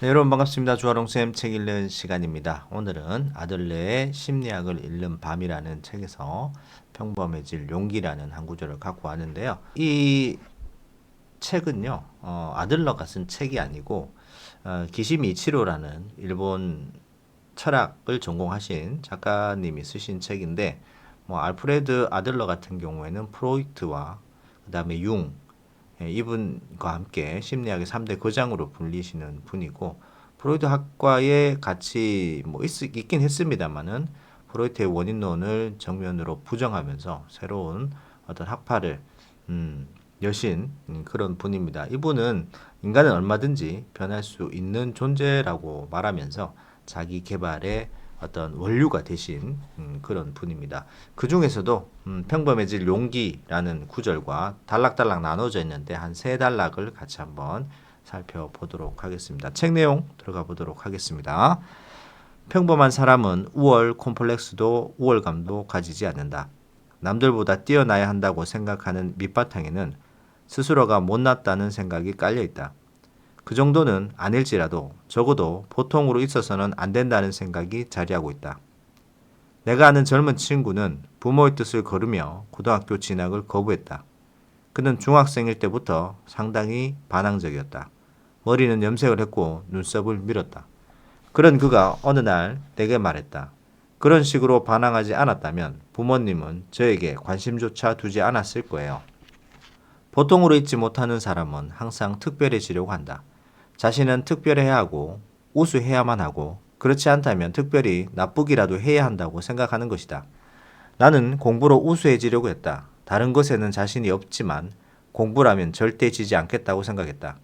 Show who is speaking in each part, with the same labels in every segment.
Speaker 1: 네, 여러분 반갑습니다. 주아롱쌤 책 읽는 시간입니다. 오늘은 아들레의 심리학을 읽는 밤이라는 책에서 평범해질 용기라는 한 구절을 갖고 왔는데요. 이 책은요, 아들러가 쓴 책이 아니고 기시미 이치로라는 일본 철학을 전공하신 작가님이 쓰신 책인데, 뭐 알프레드 아들러 같은 경우에는 프로이트와 그다음에 융, 이분과 함께 심리학의 3대 거장으로 불리시는 분이고, 프로이트 학과에 같이 뭐 있긴 했습니다만은 프로이트의 원인론을 정면으로 부정하면서 새로운 어떤 학파를 여신 그런 분입니다. 이분은 인간은 얼마든지 변할 수 있는 존재라고 말하면서 자기 개발의 어떤 원류가 되신 그런 분입니다. 그 중에서도 평범해질 용기라는 구절과 단락단락 나눠져 있는데 한 세 단락을 같이 한번 살펴보도록 하겠습니다. 책 내용 들어가 보도록 하겠습니다. 평범한 사람은 콤플렉스도 우월감도 가지지 않는다. 남들보다 뛰어나야 한다고 생각하는 밑바탕에는 스스로가 못났다는 생각이 깔려 있다. 그 정도는 아닐지라도 적어도 보통으로 있어서는 안 된다는 생각이 자리하고 있다. 내가 아는 젊은 친구는 부모의 뜻을 거르며 고등학교 진학을 거부했다. 그는 중학생일 때부터 상당히 반항적이었다. 머리는 염색을 했고 눈썹을 밀었다. 그런 그가 어느 날 내게 말했다. 그런 식으로 반항하지 않았다면 부모님은 저에게 관심조차 두지 않았을 거예요. 보통으로 있지 못하는 사람은 항상 특별해지려고 한다. 자신은 특별해야 하고 우수해야만 하고 그렇지 않다면 특별히 나쁘기라도 해야 한다고 생각하는 것이다. 나는 공부로 우수해지려고 했다. 다른 것에는 자신이 없지만 공부라면 절대 지지 않겠다고 생각했다.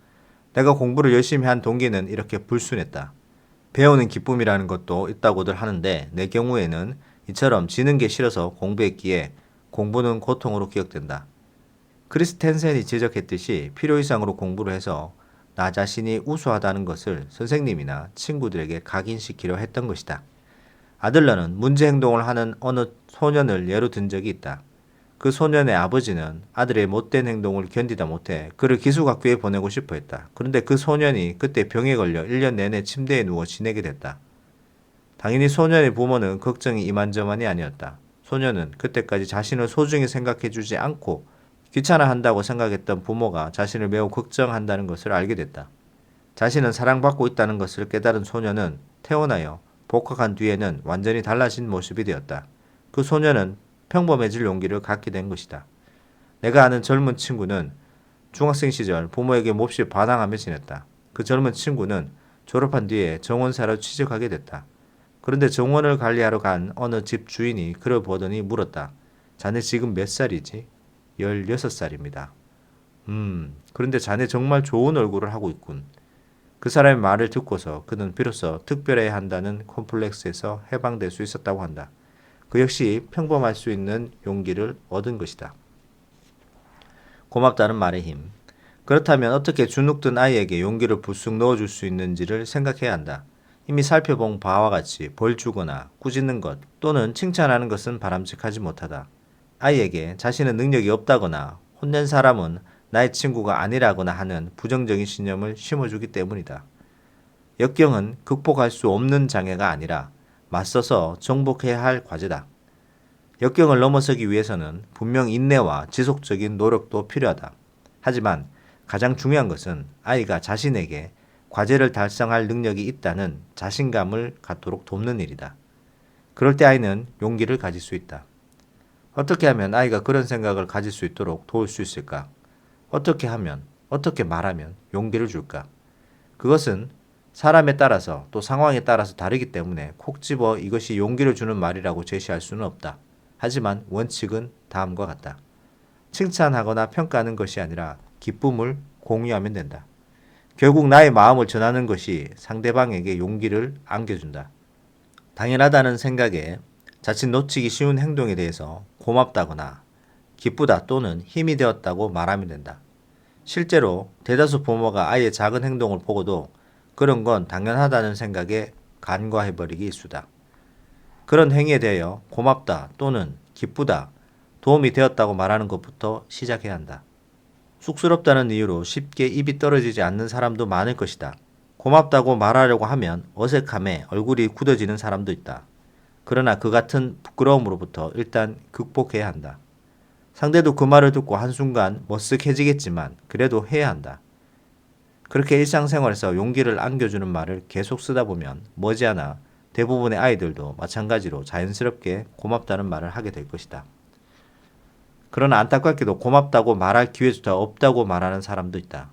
Speaker 1: 내가 공부를 열심히 한 동기는 이렇게 불순했다. 배우는 기쁨이라는 것도 있다고들 하는데 내 경우에는 이처럼 지는 게 싫어서 공부했기에 공부는 고통으로 기억된다. 크리스텐센이 지적했듯이 필요 이상으로 공부를 해서 나 자신이 우수하다는 것을 선생님이나 친구들에게 각인시키려 했던 것이다. 아들러는 문제 행동을 하는 어느 소년을 예로 든 적이 있다. 그 소년의 아버지는 아들의 못된 행동을 견디다 못해 그를 기숙학교에 보내고 싶어 했다. 그런데 그 소년이 그때 병에 걸려 1년 내내 침대에 누워 지내게 됐다. 당연히 소년의 부모는 걱정이 이만저만이 아니었다. 소년은 그때까지 자신을 소중히 생각해주지 않고 귀찮아한다고 생각했던 부모가 자신을 매우 걱정한다는 것을 알게 됐다. 자신은 사랑받고 있다는 것을 깨달은 소년은 태어나여 복학한 뒤에는 완전히 달라진 모습이 되었다. 그 소년은 평범해질 용기를 갖게 된 것이다. 내가 아는 젊은 친구는 중학생 시절 부모에게 몹시 반항하며 지냈다. 그 젊은 친구는 졸업한 뒤에 정원사로 취직하게 됐다. 그런데 정원을 관리하러 간 어느 집 주인이 그를 보더니 물었다. 자네 지금 몇 살이지? 16살입니다. 그런데 자네 정말 좋은 얼굴을 하고 있군. 그 사람의 말을 듣고서 그는 비로소 특별해야 한다는 콤플렉스에서 해방될 수 있었다고 한다. 그 역시 평범할 수 있는 용기를 얻은 것이다. 고맙다는 말의 힘. 그렇다면 어떻게 주눅든 아이에게 용기를 불쑥 넣어줄 수 있는지를 생각해야 한다. 이미 살펴본 바와 같이 벌 주거나 꾸짖는 것 또는 칭찬하는 것은 바람직하지 못하다. 아이에게 자신의 능력이 없다거나 혼낸 사람은 나의 친구가 아니라거나 하는 부정적인 신념을 심어주기 때문이다. 역경은 극복할 수 없는 장애가 아니라 맞서서 정복해야 할 과제다. 역경을 넘어서기 위해서는 분명 인내와 지속적인 노력도 필요하다. 하지만 가장 중요한 것은 아이가 자신에게 과제를 달성할 능력이 있다는 자신감을 갖도록 돕는 일이다. 그럴 때 아이는 용기를 가질 수 있다. 어떻게 하면 아이가 그런 생각을 가질 수 있도록 도울 수 있을까? 어떻게 하면, 어떻게 말하면 용기를 줄까? 그것은 사람에 따라서 또 상황에 따라서 다르기 때문에 콕 집어 이것이 용기를 주는 말이라고 제시할 수는 없다. 하지만 원칙은 다음과 같다. 칭찬하거나 평가하는 것이 아니라 기쁨을 공유하면 된다. 결국 나의 마음을 전하는 것이 상대방에게 용기를 안겨준다. 당연하다는 생각에 자칫 놓치기 쉬운 행동에 대해서 고맙다거나 기쁘다 또는 힘이 되었다고 말하면 된다. 실제로 대다수 부모가 아이의 작은 행동을 보고도 그런 건 당연하다는 생각에 간과해버리기 일쑤다. 그런 행위에 대하여 고맙다 또는 기쁘다, 도움이 되었다고 말하는 것부터 시작해야 한다. 쑥스럽다는 이유로 쉽게 입이 떨어지지 않는 사람도 많을 것이다. 고맙다고 말하려고 하면 어색함에 얼굴이 굳어지는 사람도 있다. 그러나 그 같은 부끄러움으로부터 일단 극복해야 한다. 상대도 그 말을 듣고 한순간 머쓱해지겠지만 그래도 해야 한다. 그렇게 일상생활에서 용기를 안겨주는 말을 계속 쓰다 보면 머지않아 대부분의 아이들도 마찬가지로 자연스럽게 고맙다는 말을 하게 될 것이다. 그러나 안타깝게도 고맙다고 말할 기회조차 없다고 말하는 사람도 있다.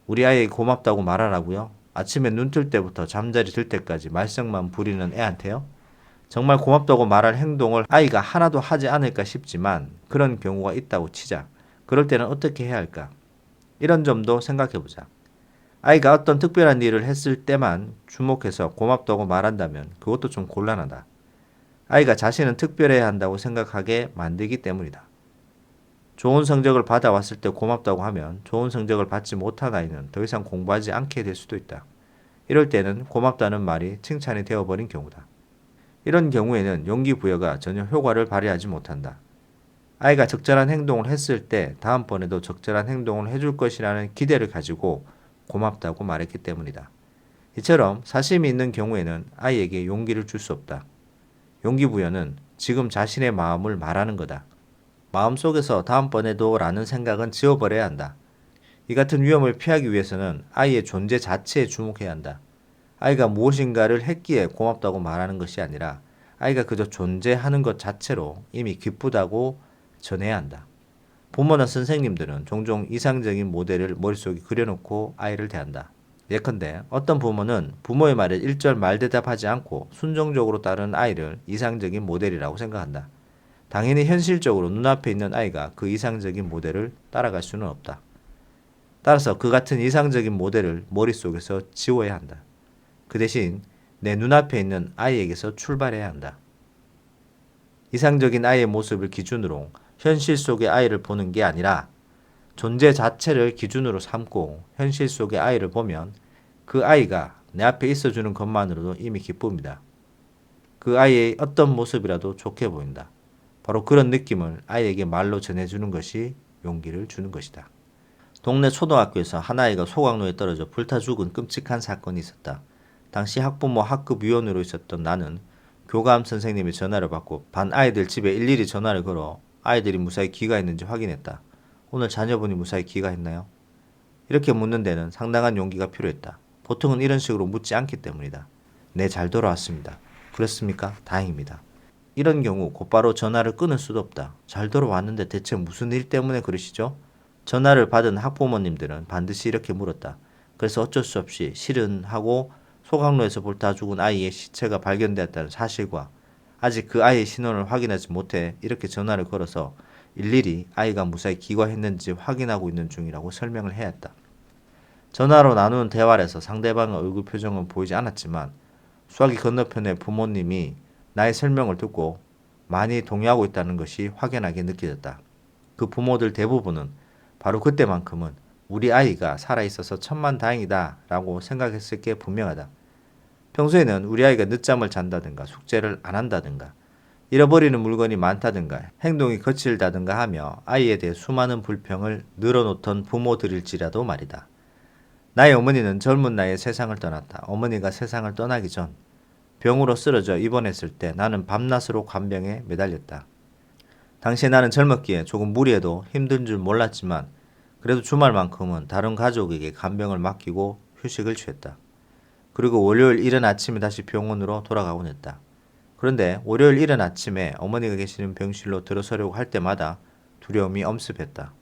Speaker 1: 우리 아이에게 고맙다고 말하라고요? 아침에 눈 뜰 때부터 잠자리 들 때까지 말썽만 부리는 애한테요? 정말 고맙다고 말할 행동을 아이가 하나도 하지 않을까 싶지만 그런 경우가 있다고 치자. 그럴 때는 어떻게 해야 할까? 이런 점도 생각해보자. 아이가 어떤 특별한 일을 했을 때만 주목해서 고맙다고 말한다면 그것도 좀 곤란하다. 아이가 자신은 특별해야 한다고 생각하게 만들기 때문이다. 좋은 성적을 받아왔을 때 고맙다고 하면 좋은 성적을 받지 못한 아이는 더 이상 공부하지 않게 될 수도 있다. 이럴 때는 고맙다는 말이 칭찬이 되어버린 경우다. 이런 경우에는 용기 부여가 전혀 효과를 발휘하지 못한다. 아이가 적절한 행동을 했을 때 다음번에도 적절한 행동을 해줄 것이라는 기대를 가지고 고맙다고 말했기 때문이다. 이처럼 사심이 있는 경우에는 아이에게 용기를 줄 수 없다. 용기 부여는 지금 자신의 마음을 말하는 거다. 마음속에서 다음번에도 라는 생각은 지워버려야 한다. 이 같은 위험을 피하기 위해서는 아이의 존재 자체에 주목해야 한다. 아이가 무엇인가를 했기에 고맙다고 말하는 것이 아니라 아이가 그저 존재하는 것 자체로 이미 기쁘다고 전해야 한다. 부모나 선생님들은 종종 이상적인 모델을 머릿속에 그려놓고 아이를 대한다. 예컨대 어떤 부모는 부모의 말에 일절 말대답하지 않고 순종적으로 따르는 아이를 이상적인 모델이라고 생각한다. 당연히 현실적으로 눈앞에 있는 아이가 그 이상적인 모델을 따라갈 수는 없다. 따라서 그 같은 이상적인 모델을 머릿속에서 지워야 한다. 그 대신 내 눈앞에 있는 아이에게서 출발해야 한다. 이상적인 아이의 모습을 기준으로 현실 속의 아이를 보는 게 아니라 존재 자체를 기준으로 삼고 현실 속의 아이를 보면 그 아이가 내 앞에 있어주는 것만으로도 이미 기쁩니다. 그 아이의 어떤 모습이라도 좋게 보인다. 바로 그런 느낌을 아이에게 말로 전해주는 것이 용기를 주는 것이다. 동네 초등학교에서 한 아이가 소각로에 떨어져 불타 죽은 끔찍한 사건이 있었다. 당시 학부모 학급 위원으로 있었던 나는 교감 선생님의 전화를 받고 반 아이들 집에 일일이 전화를 걸어 아이들이 무사히 귀가했는지 확인했다. 오늘 자녀분이 무사히 귀가했나요? 이렇게 묻는 데는 상당한 용기가 필요했다. 보통은 이런 식으로 묻지 않기 때문이다. 네, 잘 돌아왔습니다. 그렇습니까? 다행입니다. 이런 경우 곧바로 전화를 끊을 수도 없다. 잘 돌아왔는데 대체 무슨 일 때문에 그러시죠? 전화를 받은 학부모님들은 반드시 이렇게 물었다. 그래서 어쩔 수 없이 실은 하고 소각로에서 불타 죽은 아이의 시체가 발견되었다는 사실과 아직 그 아이의 신원을 확인하지 못해 이렇게 전화를 걸어서 일일이 아이가 무사히 귀가했는지 확인하고 있는 중이라고 설명을 해야 했다. 전화로 나누는 대화에서 상대방의 얼굴 표정은 보이지 않았지만 수화기 건너편의 부모님이 나의 설명을 듣고 많이 동의하고 있다는 것이 확연하게 느껴졌다. 그 부모들 대부분은 바로 그때만큼은 우리 아이가 살아있어서 천만다행이다 라고 생각했을 게 분명하다. 평소에는 우리 아이가 늦잠을 잔다든가 숙제를 안 한다든가 잃어버리는 물건이 많다든가 행동이 거칠다든가 하며 아이에 대해 수많은 불평을 늘어놓던 부모들일지라도 말이다. 나의 어머니는 젊은 나이에 세상을 떠났다. 어머니가 세상을 떠나기 전 병으로 쓰러져 입원했을 때 나는 밤낮으로 간병에 매달렸다. 당시에 나는 젊었기에 조금 무리해도 힘든 줄 몰랐지만 그래도 주말만큼은 다른 가족에게 간병을 맡기고 휴식을 취했다. 그리고 월요일 이른 아침에 다시 병원으로 돌아가곤 했다. 그런데 월요일 이른 아침에 어머니가 계시는 병실로 들어서려고 할 때마다 두려움이 엄습했다.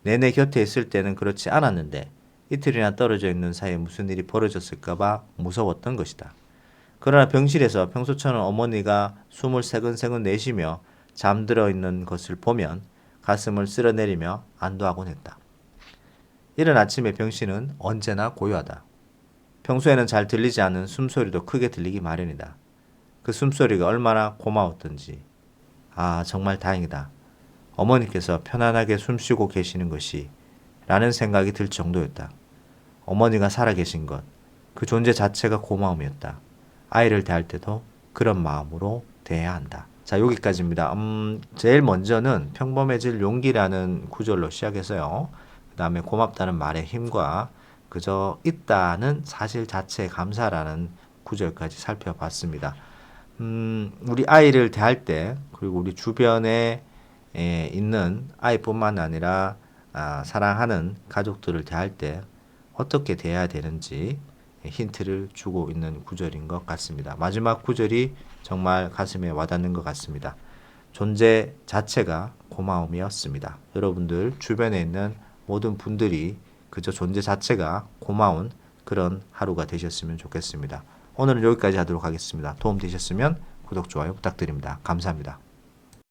Speaker 1: 내내 곁에 있을 때는 그렇지 않았는데 이틀이나 떨어져 있는 사이에 무슨 일이 벌어졌을까봐 무서웠던 것이다. 그러나 병실에서 평소처럼 어머니가 숨을 새근새근 내쉬며 잠들어 있는 것을 보면 가슴을 쓸어내리며 안도하곤 했다. 이른 아침의 병실은 언제나 고요하다. 평소에는 잘 들리지 않는 숨소리도 크게 들리기 마련이다. 그 숨소리가 얼마나 고마웠던지. 아, 정말 다행이다. 어머니께서 편안하게 숨쉬고 계시는 것이 라는 생각이 들 정도였다. 어머니가 살아계신 것, 그 존재 자체가 고마움이었다. 아이를 대할 때도 그런 마음으로 대해야 한다. 자, 여기까지입니다. 제일 먼저는 평범해질 용기라는 구절로 시작해서요. 그 다음에 고맙다는 말의 힘과 그 그저 있다는 사실 자체에 감사라는 구절까지 살펴봤습니다. 우리 아이를 대할 때 그리고 우리 주변에 있는 아이뿐만 아니라 사랑하는 가족들을 대할 때 어떻게 대해야 되는지 힌트를 주고 있는 구절인 것 같습니다. 마지막 구절이 정말 가슴에 와닿는 것 같습니다. 존재 자체가 고마움이었습니다. 여러분들 주변에 있는 모든 분들이 그저 존재 자체가 고마운 그런 하루가 되셨으면 좋겠습니다. 오늘은 여기까지 하도록 하겠습니다. 도움 되셨으면 구독, 좋아요 부탁드립니다. 감사합니다.